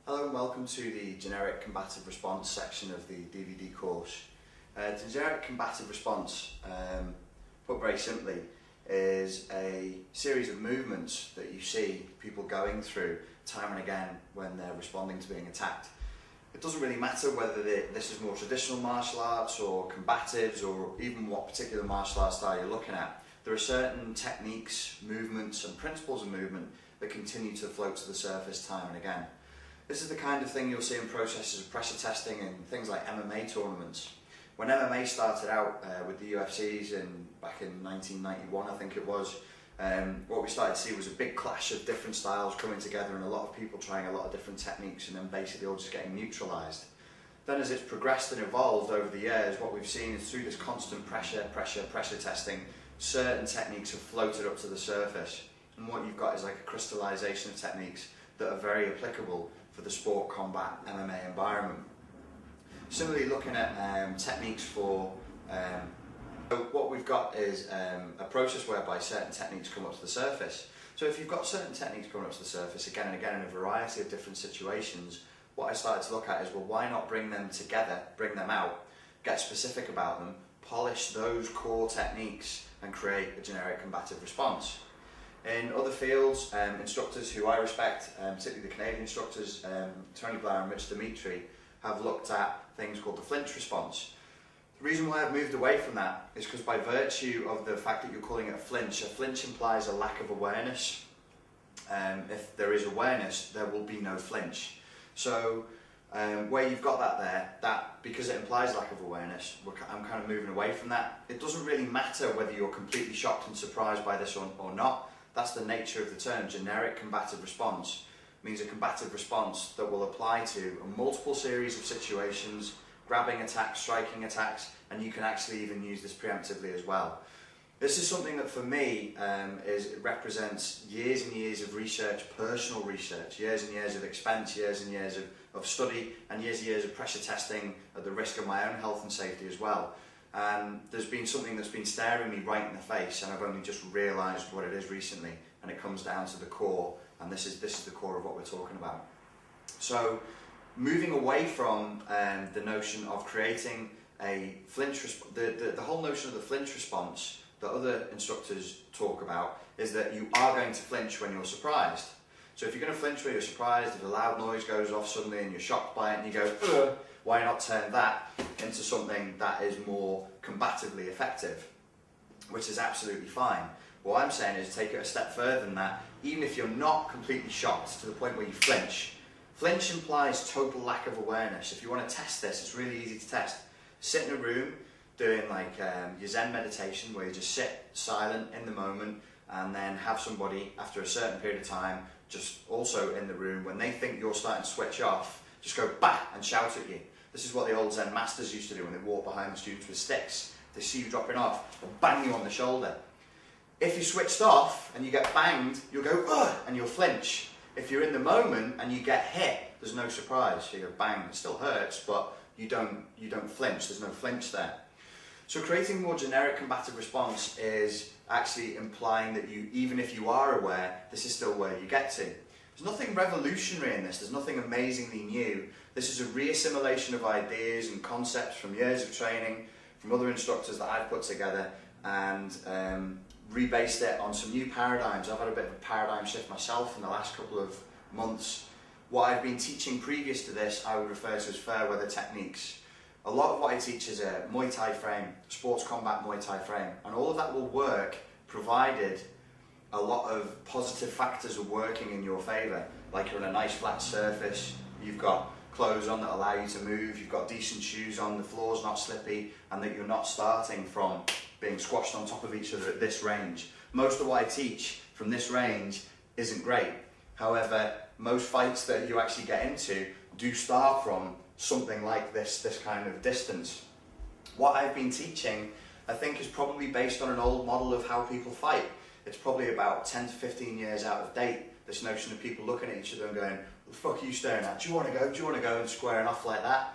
Hello and welcome to the Generic Combative Response section of the DVD course. The Generic Combative Response, put very simply, is a series of movements that you see people going through time and again when they're responding to being attacked. It doesn't really matter whether this is more traditional martial arts or combatives or even what particular martial art style you're looking at. There are certain techniques, movements and principles of movement that continue to float to the surface time and again. This is the kind of thing you'll see in processes of pressure testing in things like MMA tournaments. When MMA started out with the UFCs back in 1991, I think it was, what we started to see was a big clash of different styles coming together and a lot of people trying a lot of different techniques and then basically all just getting neutralised. Then as it's progressed and evolved over the years, what we've seen is through this constant pressure testing, certain techniques have floated up to the surface. And what you've got is like a crystallisation of techniques that are very applicable for the sport, combat, MMA environment. Similarly, looking at techniques for, what we've got is a process whereby certain techniques come up to the surface. So if you've got certain techniques coming up to the surface again and again in a variety of different situations, what I started to look at is, well, why not bring them together, bring them out, get specific about them, polish those core techniques and create a generic combative response. In other fields, instructors who I respect, particularly the Canadian instructors, Tony Blair and Rich Dimitri, have looked at things called the flinch response. The reason why I've moved away from that is because by virtue of the fact that you're calling it a flinch implies a lack of awareness. If there is awareness, there will be no flinch. So where you've got that there, that because it implies lack of awareness, I'm kind of moving away from that. It doesn't really matter whether you're completely shocked and surprised by this or not. That's the nature of the term. Generic combative response means a combative response that will apply to a multiple series of situations, grabbing attacks, striking attacks, and you can actually even use this preemptively as well. This is something that for me it represents years and years of research, personal research, years and years of expense, years and years of study, and years of pressure testing at the risk of my own health and safety as well. There's been something that's been staring me right in the face, and I've only just realised what it is recently, and it comes down to the core, and this is the core of what we're talking about. So, moving away from the notion of creating a flinch, the whole notion of the flinch response that other instructors talk about is that you are going to flinch when you're surprised. So if you're going to flinch when you're surprised, if a loud noise goes off suddenly and you're shocked by it and you go, ugh, why not turn that into something that is more combatively effective, which is absolutely fine. What I'm saying is take it a step further than that. Even if you're not completely shocked to the point where you flinch, flinch implies total lack of awareness. If you want to test this, it's really easy to test. Sit in a room doing like your Zen meditation where you just sit silent in the moment and then have somebody after a certain period of time just also in the room, when they think you're starting to switch off, just go bah and shout at you. This is what the old Zen masters used to do when they walk behind the students with sticks. They see you dropping off, they'll bang you on the shoulder. If you switched off and you get banged, you'll go ugh and you'll flinch. If you're in the moment and you get hit, there's no surprise. You go bang, it still hurts, but you don't flinch. There's no flinch there. So creating a more generic combative response is actually implying that you, even if you are aware, this is still where you get to. There's nothing revolutionary in this. There's nothing amazingly new. This is a reassimilation of ideas and concepts from years of training, from other instructors that I've put together, and rebased it on some new paradigms. I've had a bit of a paradigm shift myself in the last couple of months. What I've been teaching previous to this, I would refer to as fair weather techniques. A lot of what I teach is a Muay Thai frame, sports combat Muay Thai frame, and all of that will work provided a lot of positive factors are working in your favour. Like you're on a nice flat surface, you've got clothes on that allow you to move, you've got decent shoes on, the floor's not slippy, and that you're not starting from being squashed on top of each other at this range. Most of what I teach from this range isn't great. However, most fights that you actually get into do start from something like this kind of distance. What I've been teaching, I think, is probably based on an old model of how people fight. It's probably about 10 to 15 years out of date, this notion of people looking at each other and going, what the fuck are you staring at? Do you want to go? Do you want to go? And squaring off like that.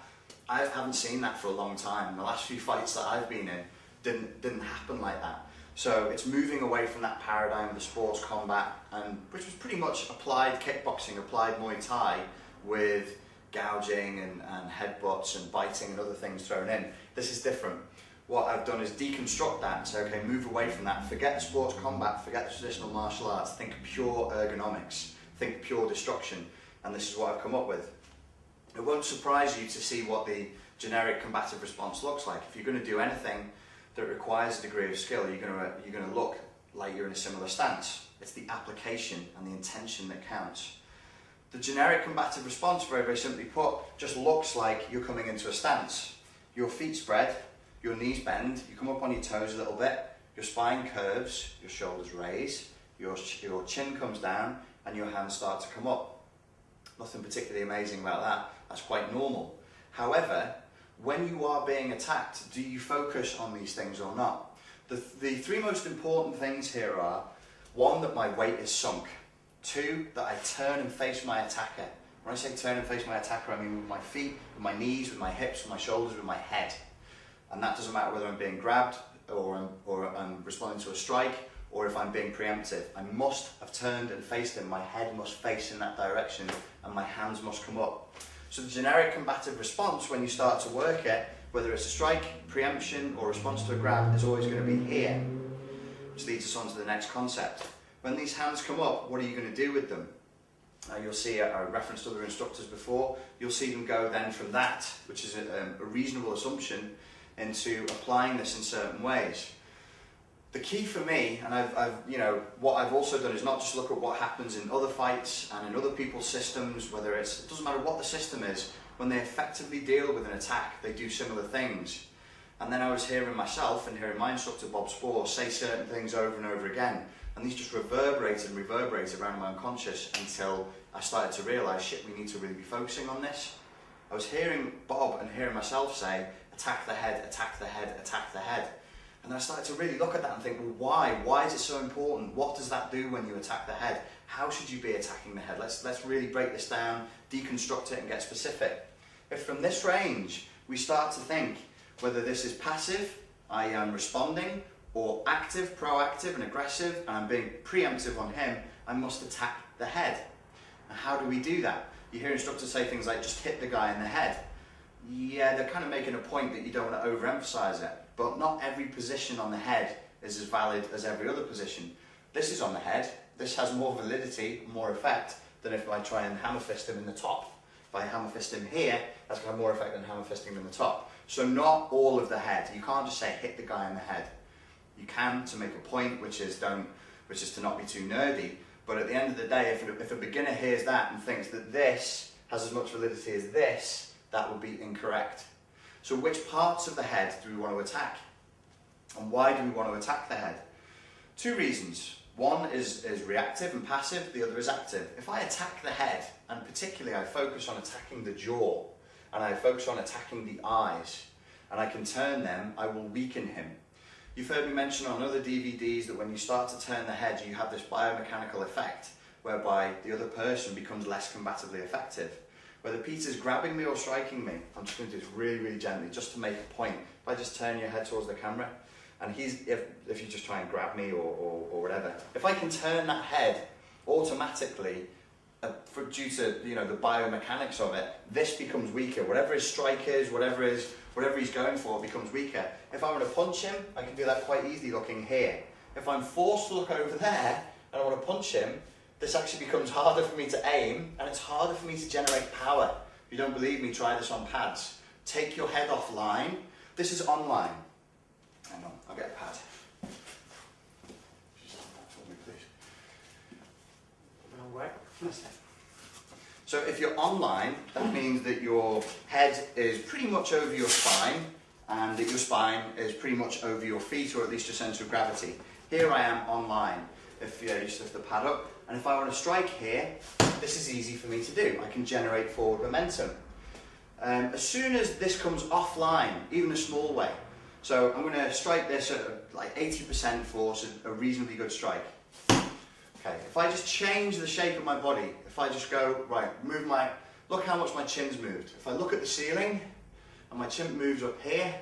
I haven't seen that for a long time. The last few fights that I've been in didn't happen like that. So it's moving away from that paradigm of the sports combat, and which was pretty much applied kickboxing, applied Muay Thai, with gouging and headbutts and biting and other things thrown in. This is different. What I've done is deconstruct that and say, okay, move away from that, forget the sports combat, forget the traditional martial arts, think pure ergonomics, think pure destruction, and this is what I've come up with. It won't surprise you to see what the generic combative response looks like. If you're going to do anything that requires a degree of skill, you're going to look like you're in a similar stance. It's the application and the intention that counts. The generic combative response, very, very simply put, just looks like you're coming into a stance. Your feet spread, your knees bend, you come up on your toes a little bit, your spine curves, your shoulders raise, your chin comes down, and your hands start to come up. Nothing particularly amazing about that. That's quite normal. However, when you are being attacked, do you focus on these things or not? The three most important things here are, one, that my weight is sunk. Two, that I turn and face my attacker. When I say turn and face my attacker, I mean with my feet, with my knees, with my hips, with my shoulders, with my head. And that doesn't matter whether I'm being grabbed or I'm responding to a strike or if I'm being preemptive. I must have turned and faced him. My head must face in that direction and my hands must come up. So the generic combative response, when you start to work it, whether it's a strike, preemption or response to a grab, is always going to be here. Which leads us on to the next concept. When these hands come up, what are you going to do with them? You'll see, I referenced other instructors before, you'll see them go then from that, which is a reasonable assumption, into applying this in certain ways. The key for me, and what I've also done is not just look at what happens in other fights and in other people's systems, it doesn't matter what the system is, when they effectively deal with an attack, they do similar things. And then I was hearing myself and hearing my instructor, Bob Spohr, say certain things over and over again, and these just reverberated and reverberated around my unconscious until I started to realise, shit, we need to really be focusing on this. I was hearing Bob and hearing myself say, attack the head, attack the head, attack the head. And then I started to really look at that and think, well, why? Why is it so important? What does that do when you attack the head? How should you be attacking the head? Let's really break this down, deconstruct it and get specific. If from this range we start to think whether this is passive, I am responding, or active, proactive and aggressive, and I'm being preemptive on him, I must attack the head. And how do we do that? You hear instructors say things like, just hit the guy in the head. Yeah, they're kind of making a point that you don't want to overemphasize it, but not every position on the head is as valid as every other position. This is on the head, this has more validity, more effect than if I try and hammer fist him in the top. If I hammer fist him here, that's going to have more effect than hammer fisting him in the top. So not all of the head. You can't just say hit the guy in the head. You can to make a point, which is to not be too nerdy. But at the end of the day, if a beginner hears that and thinks that this has as much validity as this, that would be incorrect. So which parts of the head do we want to attack? And why do we want to attack the head? Two reasons. One is reactive and passive, the other is active. If I attack the head, and particularly I focus on attacking the jaw, and I focus on attacking the eyes, and I can turn them, I will weaken him. You've heard me mention on other DVDs that when you start to turn the head, you have this biomechanical effect, whereby the other person becomes less combatively effective. Whether Peter's grabbing me or striking me, I'm just going to do this really, really gently, just to make a point. If I just turn your head towards the camera, and if you just try and grab me or whatever, if I can turn that head automatically, due to the biomechanics of it, this becomes weaker. Whatever his strike is, whatever he's going for, becomes weaker. If I want to punch him, I can do that quite easily looking here. If I'm forced to look over there and I want to punch him, this actually becomes harder for me to aim, and it's harder for me to generate power. If you don't believe me, try this on pads. Take your head offline. This is online. Hang on, I'll get a pad. Wrong way. So if you're online, that means that your head is pretty much over your spine, and that your spine is pretty much over your feet, or at least your centre of gravity. Here I am online. If you just lift the pad up, and if I want to strike here, this is easy for me to do. I can generate forward momentum. As soon as this comes offline, even a small way, so I'm going to strike this at like 80% force, a reasonably good strike. Okay, if I just change the shape of my body, if I just go, right, look how much my chin's moved. If I look at the ceiling, and my chin moves up here,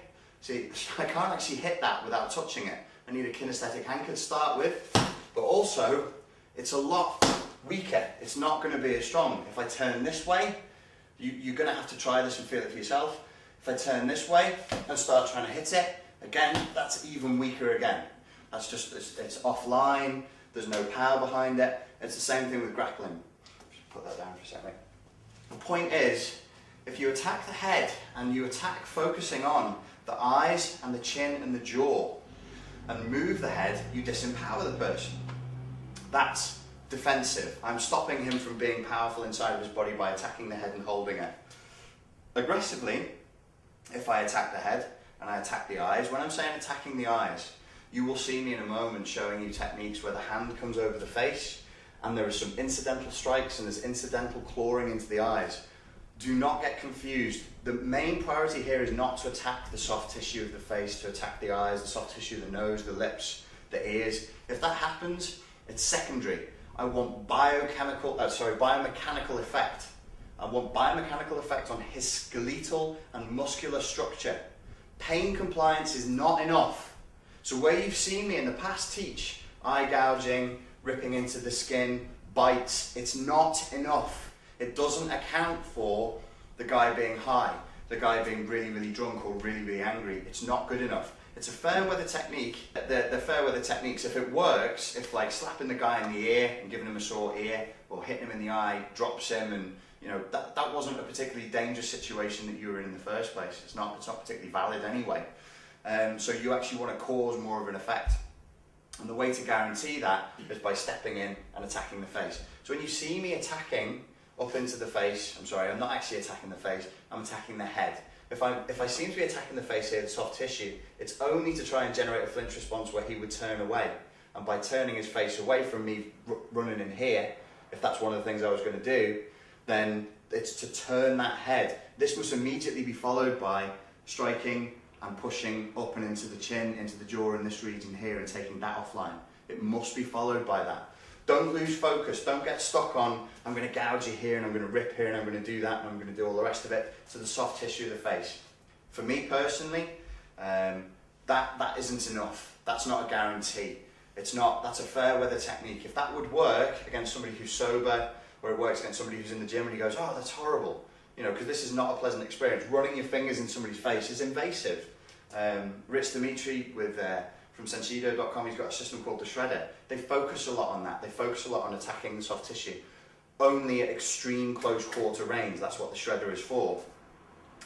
see, I can't actually hit that without touching it. I need a kinesthetic anchor to start with, but also, it's a lot weaker. It's not going to be as strong. If I turn this way, You're going to have to try this and feel it for yourself. If I turn this way and start trying to hit it, again, that's even weaker again. That's just, it's offline, there's no power behind it. It's the same thing with grappling. Just put that down for a second. The point is, if you attack the head and you attack focusing on the eyes and the chin and the jaw and move the head, you disempower the person. That's defensive. I'm stopping him from being powerful inside of his body by attacking the head and holding it. Aggressively, if I attack the head and I attack the eyes, when I'm saying attacking the eyes, you will see me in a moment showing you techniques where the hand comes over the face and there are some incidental strikes and there's incidental clawing into the eyes. Do not get confused. The main priority here is not to attack the soft tissue of the face, to attack the eyes, the soft tissue of the nose, the lips, the ears. If that happens, it's secondary. I want biomechanical effect. I want biomechanical effect on his skeletal and muscular structure. Pain compliance is not enough. So where you've seen me in the past teach eye gouging, ripping into the skin, bites, it's not enough. It doesn't account for the guy being high, the guy being really, really drunk or really, really angry. It's not good enough. It's a fair weather technique. The fair weather techniques, if it works, if like slapping the guy in the ear and giving him a sore ear or hitting him in the eye drops him, and you know that wasn't a particularly dangerous situation that you were in the first place. It's not particularly valid anyway. So you actually want to cause more of an effect. And the way to guarantee that is by stepping in and attacking the face. So when you see me attacking up into the face, I'm sorry, I'm not actually attacking the face, I'm attacking the head. If I seem to be attacking the face here, the soft tissue, it's only to try and generate a flinch response where he would turn away. And by turning his face away from me running in here, if that's one of the things I was going to do, then it's to turn that head. This must immediately be followed by striking and pushing up and into the chin, into the jaw in this region here and taking that offline. It must be followed by that. Don't lose focus, don't get stuck on, I'm going to gouge you here and I'm going to rip here and I'm going to do that and I'm going to do all the rest of it to the soft tissue of the face. For me personally, that isn't enough. That's not a guarantee. That's a fair weather technique. If that would work against somebody who's sober, or it works against somebody who's in the gym and he goes, oh, that's horrible. You know, because this is not a pleasant experience. Running your fingers in somebody's face is invasive. Rich Dimitri from Senshido.com, he's got a system called the Shredder. They focus a lot on that. They focus a lot on attacking the soft tissue. Only at extreme close quarter range, that's what the Shredder is for.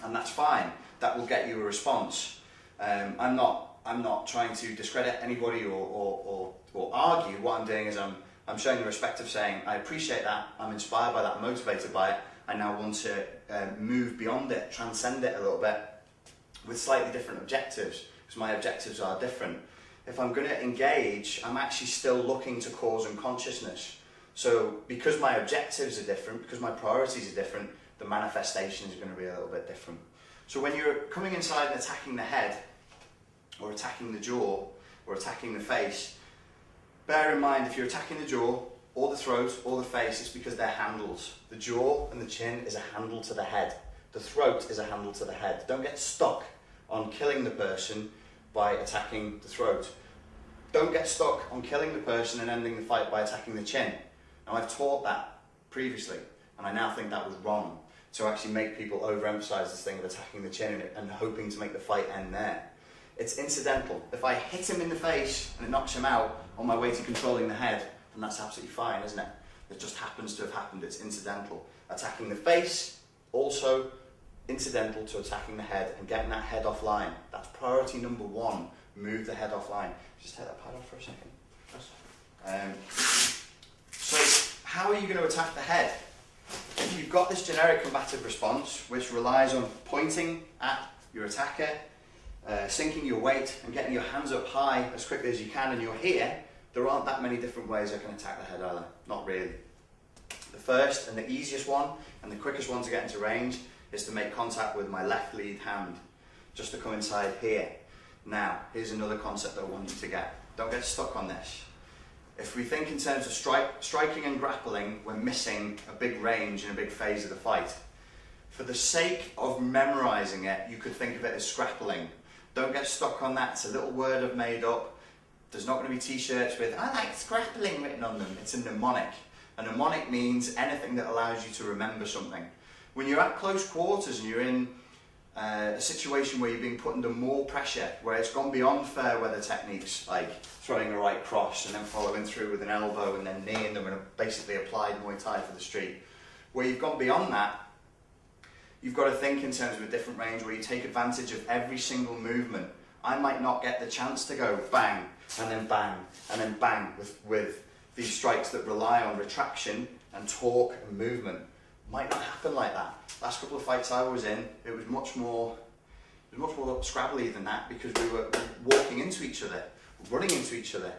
And that's fine. That will get you a response. I'm not trying to discredit anybody or argue. What I'm doing is I'm showing the respect of saying, I appreciate that, I'm inspired by that, motivated by it. I now want to move beyond it, transcend it a little bit with slightly different objectives, because my objectives are different. If I'm going to engage, I'm actually still looking to cause unconsciousness. So because my objectives are different, because my priorities are different, the manifestation is going to be a little bit different. So when you're coming inside and attacking the head, or attacking the jaw, or attacking the face, bear in mind if you're attacking the jaw, or the throat, or the face, it's because they're handles. The jaw and the chin is a handle to the head. The throat is a handle to the head. Don't get stuck on killing the person by attacking the throat. Don't get stuck on killing the person and ending the fight by attacking the chin. Now I've taught that previously, and I now think that was wrong, to actually make people overemphasize this thing of attacking the chin and hoping to make the fight end there. It's incidental. If I hit him in the face and it knocks him out on my way to controlling the head, then that's absolutely fine, isn't it? It just happens to have happened, it's incidental. Attacking the face, also incidental to attacking the head and getting that head offline. That's priority number one, move the head offline. Just take that pad off for a second. So how are you going to attack the head? If you've got this generic combative response, which relies on pointing at your attacker, sinking your weight and getting your hands up high as quickly as you can, and you're here, there aren't that many different ways I can attack the head either. Not really. The first and the easiest one and the quickest one to get into range is to make contact with my left lead hand, just to come inside here. Now, here's another concept I want you to get. Don't get stuck on this. If we think in terms of striking and grappling, we're missing a big range and a big phase of the fight. For the sake of memorizing it, you could think of it as scrappling. Don't get stuck on that. It's a little word I've made up. There's not going to be t-shirts with, I like scrappling written on them. It's a mnemonic. A mnemonic means anything that allows you to remember something. When you're at close quarters and you're in a situation where you're being put under more pressure, where it's gone beyond fair weather techniques like throwing a right cross and then following through with an elbow and then kneeing them and basically applied Muay Thai for the street, where you've gone beyond that, you've got to think in terms of a different range where you take advantage of every single movement. I might not get the chance to go bang and then bang and then bang with these strikes that rely on retraction and torque and movement. Might not happen like that. Last couple of fights I was in, it was much more scrabbly than that, because we were walking into each other, running into each other,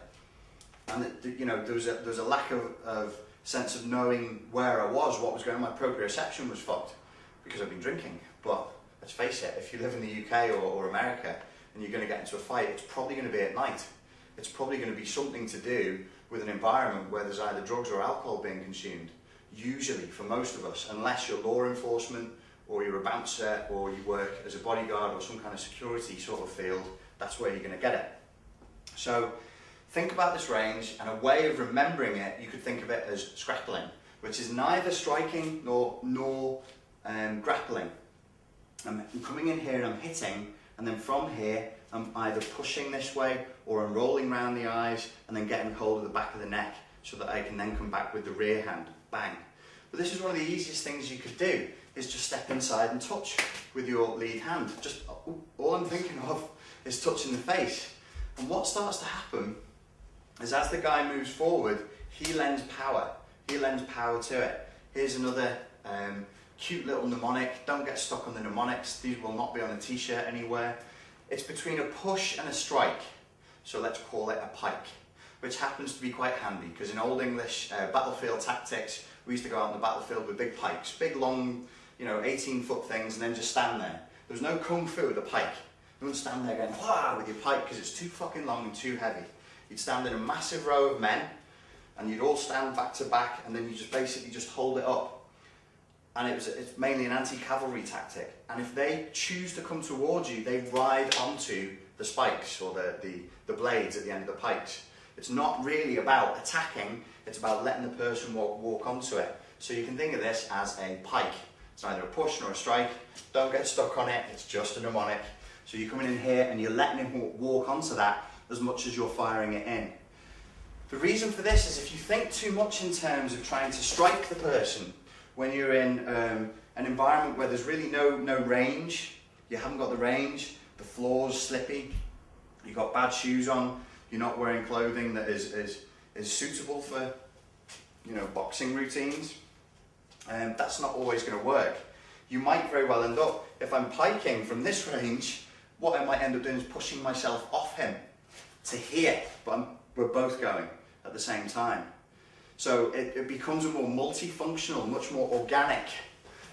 and you know, there was a lack of sense of knowing where I was, what was going on. My proprioception was fucked because I've been drinking. But let's face it, if you live in the UK or America and you're going to get into a fight, it's probably going to be at night. It's probably going to be something to do with an environment where there's either drugs or alcohol being consumed. Usually, for most of us, unless you're law enforcement or you're a bouncer or you work as a bodyguard or some kind of security sort of field, that's where you're going to get it. So think about this range, and a way of remembering it, you could think of it as scrappling, which is neither striking nor grappling. I'm coming in here and I'm hitting, and then from here I'm either pushing this way or I'm rolling around the eyes and then getting hold of the back of the neck so that I can then come back with the rear hand, bang. But this is one of the easiest things you could do, is just step inside and touch with your lead hand. Just all I'm thinking of is touching the face. And what starts to happen is, as the guy moves forward, he lends power. He lends power to it. Here's another cute little mnemonic. Don't get stuck on the mnemonics. These will not be on a t-shirt anywhere. It's between a push and a strike. So let's call it a pike, which happens to be quite handy, because in Old English battlefield tactics, we used to go out on the battlefield with big pikes, big long, 18-foot things, and then just stand there. There was no kung fu with a pike. You wouldn't stand there going, wah, with your pike, because it's too fucking long and too heavy. You'd stand in a massive row of men, and you'd all stand back to back, and then you just basically just hold it up. And it's mainly an anti-cavalry tactic. And if they choose to come towards you, they ride onto the spikes or the blades at the end of the pikes. It's not really about attacking, it's about letting the person walk onto it. So you can think of this as a pike. It's neither a push nor a strike. Don't get stuck on it, it's just a mnemonic. So you're coming in here and you're letting him walk onto that as much as you're firing it in. The reason for this is, if you think too much in terms of trying to strike the person when you're in an environment where there's really no range, you haven't got the range, the floor's slippy, you've got bad shoes on, you're not wearing clothing that is suitable for boxing routines, that's not always going to work. You might very well end up, if I'm piking from this range, what I might end up doing is pushing myself off him to here, but we're both going at the same time. So it becomes a more multifunctional, much more organic,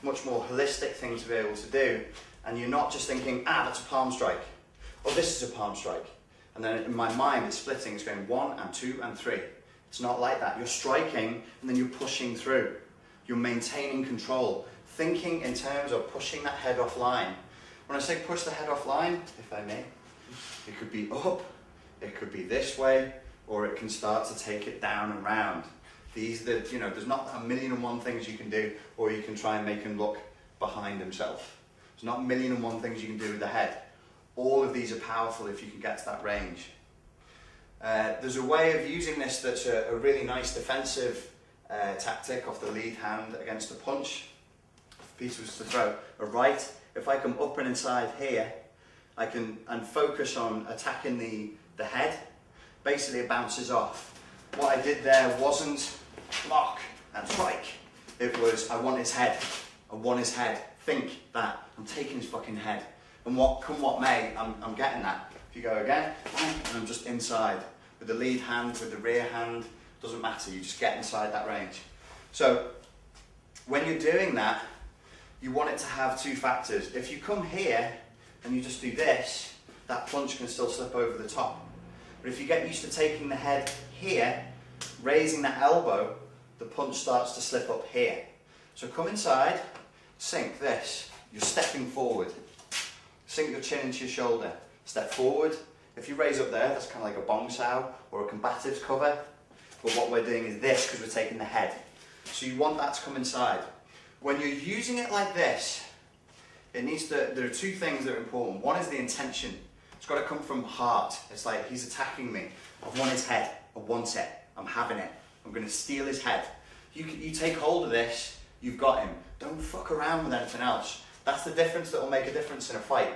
much more holistic thing to be able to do. And you're not just thinking, that's a palm strike, or this is a palm strike. And then in my mind, it's splitting, it's going 1 and 2 and 3. It's not like that. You're striking and then you're pushing through. You're maintaining control. Thinking in terms of pushing that head offline. When I say push the head offline, if I may, it could be up, it could be this way, or it can start to take it down and round. There's not a million and one things you can do, or you can try and make him look behind himself. There's not a million and one things you can do with the head. All of these are powerful if you can get to that range. There's a way of using this that's a really nice defensive tactic off the lead hand against a punch. If the piece was to throw a right, if I come up and inside here, I can focus on attacking the head. Basically it bounces off. What I did there wasn't block and strike. It was, I want his head. I want his head. Think that. I'm taking his fucking head. And come what may, I'm getting that. If you go again, and I'm just inside. With the lead hand, with the rear hand, doesn't matter, you just get inside that range. So, when you're doing that, you want it to have two factors. If you come here, and you just do this, that punch can still slip over the top. But if you get used to taking the head here, raising that elbow, the punch starts to slip up here. So come inside, sink this, you're stepping forward. Sink your chin into your shoulder, step forward. If you raise up there, that's kind of like a bong sao or a combative cover. But what we're doing is this, because we're taking the head. So you want that to come inside. When you're using it like this, there are two things that are important. One is the intention. It's got to come from heart. It's like, he's attacking me. I want his head. I want it. I'm having it. I'm going to steal his head. You take hold of this, you've got him. Don't fuck around with anything else. That's the difference that will make a difference in a fight.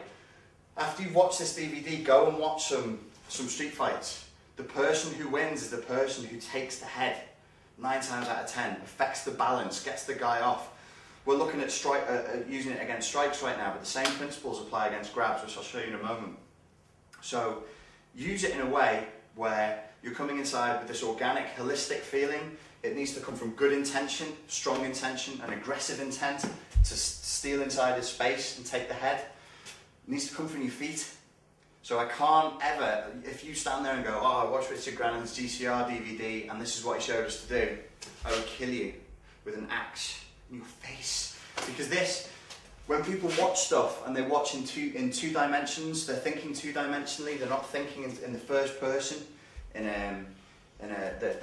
After you've watched this DVD, go and watch some street fights. The person who wins is the person who takes the head. 9 times out of 10, affects the balance, gets the guy off. We're looking at using it against strikes right now, but the same principles apply against grabs, which I'll show you in a moment. So use it in a way where you're coming inside with this organic, holistic feeling. It needs to come from good intention, strong intention, and aggressive intent to steal inside his space and take the head. It needs to come from your feet. So I can't ever, if you stand there and go, oh, I watched Richard Grannon's GCR DVD and this is what he showed us to do, I would kill you with an axe in your face. Because this, when people watch stuff and they watch in two dimensions, they're thinking two-dimensionally, they're not thinking in the first person, they're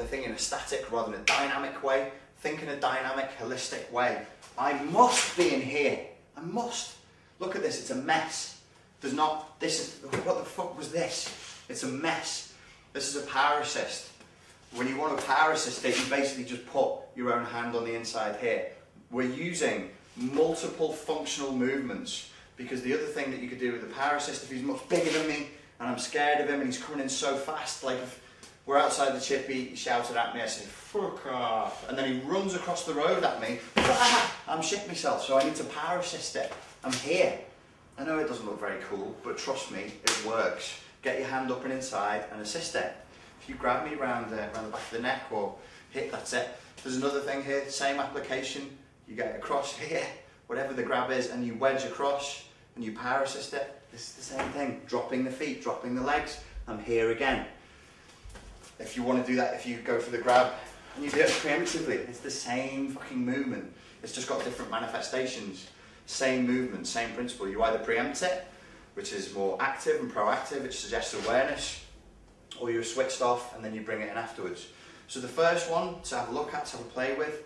thinking in a static rather than a dynamic way. Think in a dynamic, holistic way. I must be in here. I must. Look at this, it's a mess. There's not, what the fuck was this? It's a mess. This is a power assist. When you want to power assist it, you basically just put your own hand on the inside here. We're using multiple functional movements, because the other thing that you could do with the power assist, if he's much bigger than me and I'm scared of him and he's coming in so fast, like if we're outside the chippy, he shouted at me, I say, fuck off, and then he runs across the road at me, I'm shitting myself, so I need to power assist it. I'm here. I know it doesn't look very cool, but trust me, it works. Get your hand up and inside and assist it. If you grab me around the back of the neck or hit, that's it. There's another thing here, same application. You get across here, whatever the grab is, and you wedge across and you power assist it. This is the same thing. Dropping the feet, dropping the legs. I'm here again. If you want to do that, if you go for the grab and you do it preemptively, it's the same fucking movement. It's just got different manifestations. Same movement, same principle. You either preempt it, which is more active and proactive, which suggests awareness, or you're switched off and then you bring it in afterwards. So the first one to have a look at, to have a play with,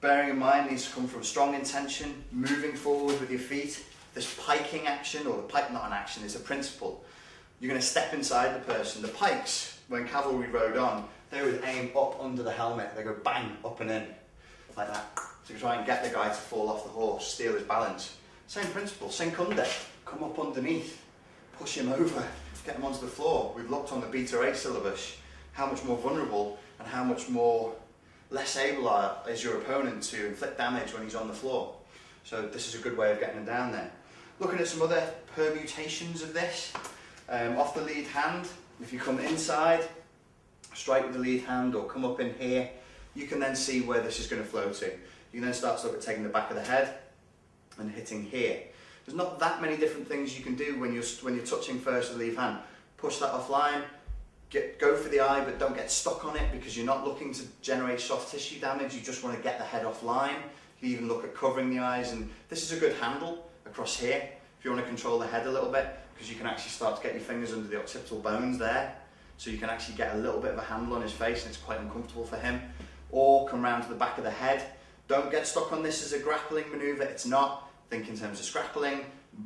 bearing in mind, needs to come from strong intention, moving forward with your feet. This piking action, or the pike, not an action, it's a principle. You're going to step inside the person. The pikes, when cavalry rode on, they would aim up under the helmet. They go bang, up and in, like that. So you try and get the guy to fall off the horse, steal his balance. Same principle, sink under, come up underneath, push him over, get him onto the floor. We've looked on the Beta A syllabus, how much more vulnerable and how much more less able is your opponent to inflict damage when he's on the floor. So this is a good way of getting him down there. Looking at some other permutations of this, off the lead hand, if you come inside, strike with the lead hand or come up in here, you can then see where this is going to flow to. You can then start to look at taking the back of the head and hitting here. There's not that many different things you can do when you're touching first with the lead hand. Push that offline, go for the eye, but don't get stuck on it, because you're not looking to generate soft tissue damage. You just want to get the head offline. You even look at covering the eyes, and this is a good handle across here if you want to control the head a little bit, because you can actually start to get your fingers under the occipital bones there, so you can actually get a little bit of a handle on his face, and it's quite uncomfortable for him. Or come round to the back of the head. Don't get stuck on this as a grappling manoeuvre. It's not. Think in terms of scrappling.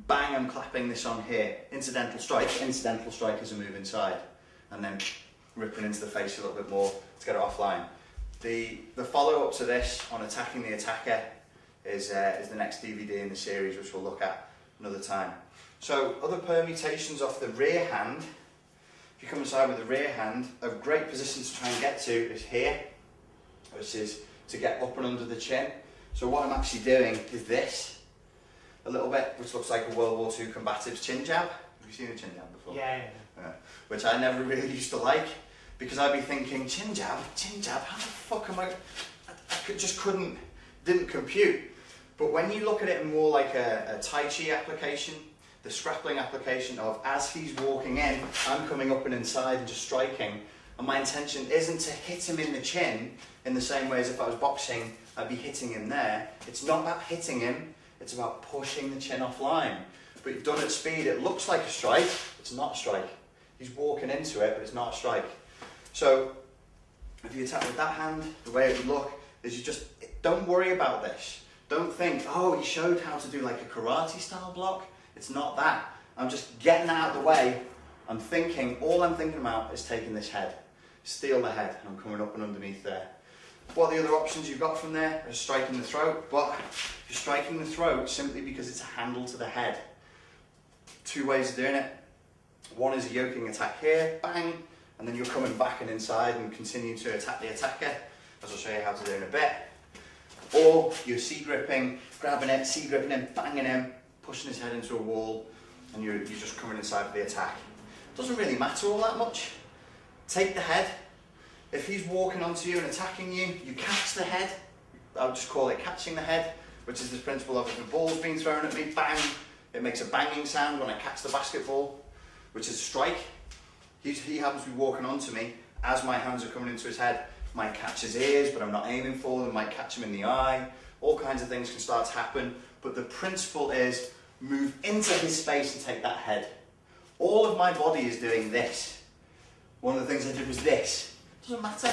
Bang, I'm clapping this on here. Incidental strike. Incidental strike is a move inside, and then ripping into the face a little bit more to get it offline. The follow-up to this on attacking the attacker is the next DVD in the series, which we'll look at another time. So other permutations off the rear hand. If you come inside with the rear hand, a great position to try and get to is here, which is to get up and under the chin. So what I'm actually doing is this, a little bit, which looks like a World War II combative's chin jab. Have you seen a chin jab before? Yeah. Which I never really used to like, because I'd be thinking, chin jab, how the fuck am I didn't compute. But when you look at it more like a Tai Chi application, the scrappling application of, as he's walking in, I'm coming up and inside and just striking, and my intention isn't to hit him in the chin in the same way as if I was boxing, I'd be hitting him there. It's not about hitting him, it's about pushing the chin offline. But you've done it at speed, it looks like a strike, it's not a strike. He's walking into it, but it's not a strike. So, if you attack with that hand, the way it would look is you just, don't worry about this. Don't think, oh, he showed how to do like a karate style block. It's not that. I'm just getting out of the way. I'm thinking, all I'm thinking about is taking this head. Steal the head, and I'm coming up and underneath there. What are the other options you've got from there? Is striking the throat, but you're striking the throat simply because it's a handle to the head. Two ways of doing it. One is a yoking attack here, bang, and then you're coming back and inside and continue to attack the attacker, as I'll show you how to do in a bit. Or you're C-gripping, grabbing it, C-gripping him, banging him, pushing his head into a wall, and you're just coming inside for the attack. Doesn't really matter all that much. Take the head. If he's walking onto you and attacking you, you catch the head. I would just call it catching the head, which is the principle of if the ball's being thrown at me, bang, it makes a banging sound when I catch the basketball, which is a strike. He happens to be walking onto me as my hands are coming into his head. Might catch his ears, but I'm not aiming for them, might catch him in the eye. All kinds of things can start to happen, but the principle is move into his space and take that head. All of my body is doing this. One of the things I did was this. Doesn't matter.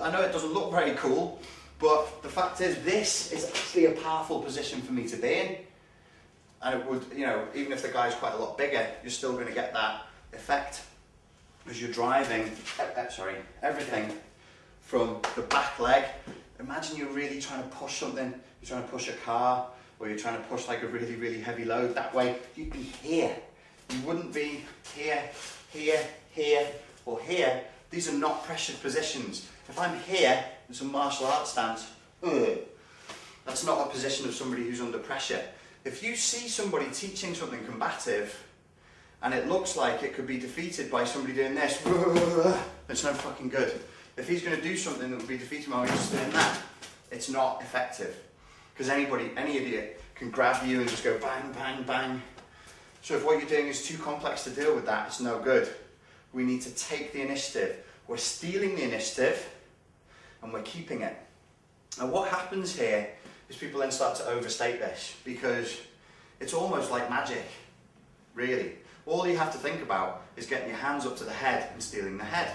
I know it doesn't look very cool, but the fact is this is actually a powerful position for me to be in. And it would, you know, even if the guy's quite a lot bigger, you're still going to get that effect because you're driving, everything from the back leg. Imagine you're really trying to push something, you're trying to push a car, or you're trying to push like a really, really heavy load. That way you'd be here. You wouldn't be here, here, here, or here. These are not pressured positions. If I'm here, it's a martial arts stance. That's not a position of somebody who's under pressure. If you see somebody teaching something combative, and it looks like it could be defeated by somebody doing this, it's no fucking good. If he's going to do something that would be defeated by just doing that, it's not effective. Because any idiot can grab you and just go bang, bang, bang. So if what you're doing is too complex to deal with that, it's no good. We need to take the initiative. We're stealing the initiative and we're keeping it. And what happens here is people then start to overstate this because it's almost like magic, really. All you have to think about is getting your hands up to the head and stealing the head.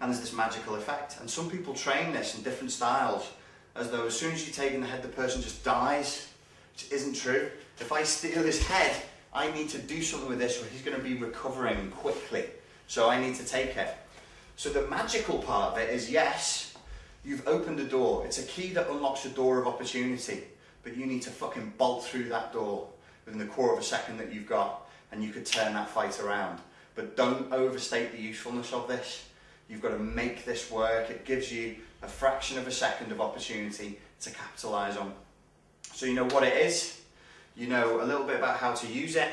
And there's this magical effect. And some people train this in different styles as though as soon as you're taking the head, the person just dies, which isn't true. If I steal his head, I need to do something with this or he's going to be recovering quickly. So I need to take it. So the magical part of it is, yes, you've opened a door. It's a key that unlocks a door of opportunity, but you need to fucking bolt through that door within the quarter of a second that you've got, and you could turn that fight around. But don't overstate the usefulness of this. You've got to make this work. It gives you a fraction of a second of opportunity to capitalize on. So you know what it is, you know a little bit about how to use it,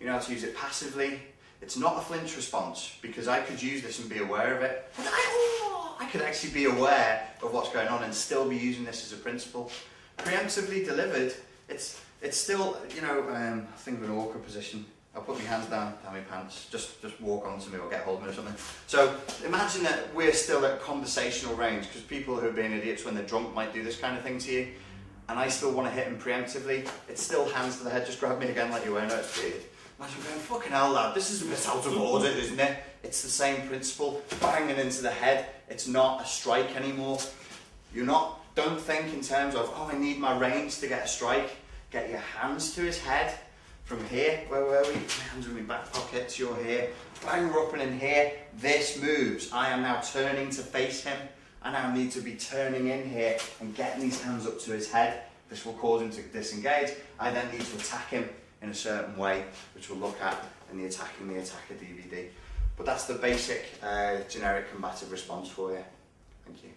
you know how to use it passively. It's not a flinch response because I could use this and be aware of it. I could actually be aware of what's going on and still be using this as a principle. Preemptively delivered, it's still, you know, I think of an awkward position. I'll put my hands down my pants, just walk onto me or get hold of me or something. So imagine that we're still at conversational range because people who are being idiots when they're drunk might do this kind of thing to you, and I still want to hit them preemptively. It's still hands to the head, just grab me again like you were, no, it's weird. Imagine going, fucking hell lad, this is a bit out of order, isn't it? It's the same principle, banging into the head. It's not a strike anymore. Don't think in terms of, oh, I need my range to get a strike. Get your hands to his head. From here, where were we? My hands are in my back pockets, you're here. Bang, we're up and in here. This moves. I am now turning to face him. I now need to be turning in here and getting these hands up to his head. This will cause him to disengage. I then need to attack him in a certain way, which we'll look at in the Attacking the Attacker DVD. But that's the basic generic combative response for you. Thank you.